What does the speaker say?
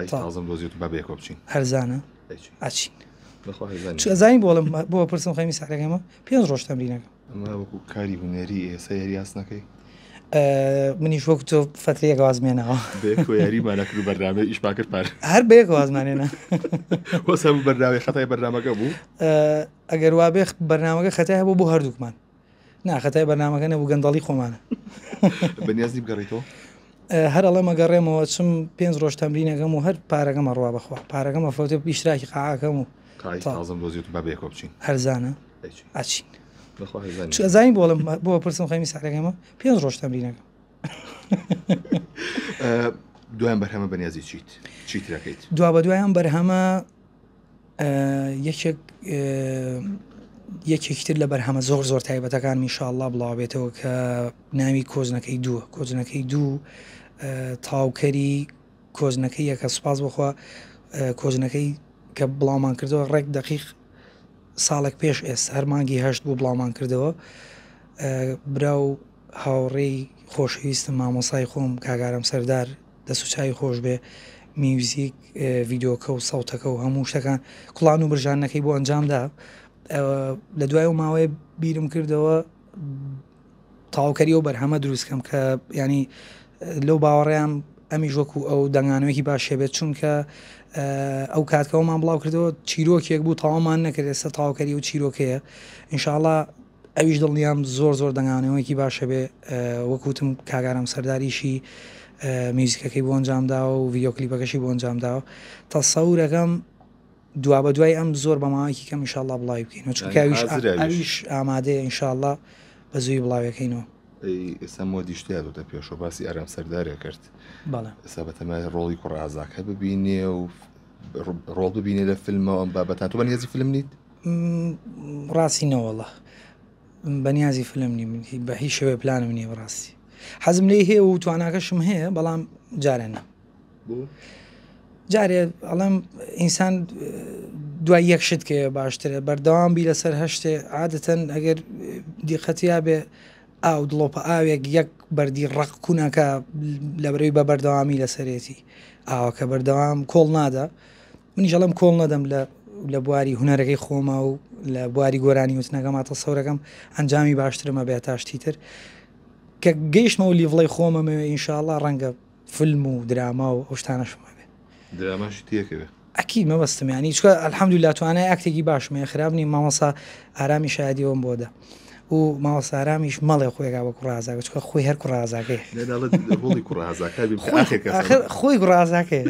تازم دۆزیت بە بێکۆ بچین هەرزانە ئاچین زانی بۆڵم بۆ پرسم خەمی ساکەمە 5 ڕۆژ تەمرینەکەم ئەمە وەکو کاری هوەری ئێستا یاریاس نەکەی منیش وەکو تۆ فترەیەک وازمێنەوە یاریمانەکرد و بەرنامە ئیشما کرد پار هەر بەیەک وازمانێنە وەسە بوو بەرناوی خەتای بەرنامەکە بوو ئەگەر وا بێ بەرنامەکە خەتای هەبوو بۆ هەردووکمان ناخەتای بەرنامەکە نەبوو گەندەڵی خۆمانە بەنیازی بگەڕیتەوە هەر ئەڵێ مەگەڕێمەوە چم 5 ڕۆژ تەمرینەکەم و هەر پارەکەمە ڕوا بەخوا پارەکەمە فەوتە پیشراکی قاعەکەم و تازم دۆزیت بە بێکۆ بچین هەرزانە ئاچین زانی بۆڵم بۆ پرسم خەمی ساکەمە 5 ڕۆژ تەمرینەکەم دوایان بەرهەمە بەنیازی چیترەکەیت دوا بە دوایان بەرهەمە یەکێکتر لە بەرهەمە زۆر تایبەتەکان میشاءالله بڵاو بێتەوە کە ناوی کۆزنەکەی دووە کۆزنەکەی دوو تاوکەری کۆزنەکەی یەکە سوپاس بخوا کۆزنەکەی کە بڵاومان کردەوە ڕێک دقیق ساڵێک پێش ئێستا هەر مانگی هەشت بوو بڵاومان کردەوە براو هاوڕێی خۆشەویستم مامۆسای خۆم کاگارم سەردار دەسوچاوی خۆش بێ میوزیک ڤیددیۆکە و سەوتەکە و هەموو شتەکان کوڵان و برژانەکەی بۆ ئەنجامدا لە دوای و ماوەیە بیرم کردەوە تاوکەری و بەرهەمە دروستکەم کە ینی لەو باوەڕیان ئەمیش وەکو ئەو دەنگانەوەکی باشێ بێت چونکە ئەو کاتکەەوەمان بڵاو کردەوە چیرۆکێک بوو تاوامان نەکرد ئێستا تاوکەری و چیرۆکەیە ئینشاءڵڵا ئەویش دڵنیام زۆر دەنگانەوەیکی باشە بێ وەکوتم کاگارم سەرداریشی میوزیکەکەی بۆ ئەنجامدا و ڤیددیۆکلیپەکەشی بۆ ئەنجامداوە تەسەورەکەم دوا بە دوای ئەم زۆر بەماوەیەکی کەم ئینشاءالله بڵاوی بکەینەوە چونکە ئەویش ئامادەیە ئینشاءالله بە زووی بڵاوەکەینەوە ئێستا مۆدی شتیادۆتە پێشەوە باسی ئارام سەردارێ کرد ئێستا بەتەمای ڕۆڵی کوڕازاکە ببینێ و ڕۆڵ ببینێ لە فیلمەوە ئەم بابەتان تۆ بەنیازی فیلم نیت ڕاستی نەوەڵە بەنیازی فیلم نی بە هیچ شێوەیە پلانم نییە بەڕاستی حەزم لێ هەیە و تواناکەشم هەیە بەڵام جارێنە جارێ ئەڵێم ئینسان دوای یەک شت کە باشترە بەردەوام بی لەسەر هەشتێ عادەتەن ئەگەر دیقەتیا بێ ئاو دڵۆپە ئاوێک یەک بەردی ڕق کوونەکە لە بەرەوەی بە بەردەوامی لەسەرێتی ئاوەکە بەردەوام کۆڵ نادا منیش ئەڵێم کۆڵ نەدەم لە بواری هونەرەکەی خۆمە و لە بواری گۆرانی وتنەکەم تەسەورەکەم ئەنجامی باشترمە بێ تاشتی تر کە گەیشتمە و لیڤڵی خۆمەمەوێ ئینشاءالله ڕەنگە فیلم و دراما و ئەو شتانەشمە بێ دراماش تێکەوێ ئەکی مەبەستم ینی چکە ئەلحەمدولیلا توانای ئاکتێکی باشمێ خراپ نی مامۆسا ئارامی شایەدیەوەم بۆدا و ماوەسا ئارامیش مەڵێ خۆیگا بە کوڕازاکە چکە خۆی هەر کوڕازاکەی خۆی کوڕازاکەی خۆی کوڕازاکەی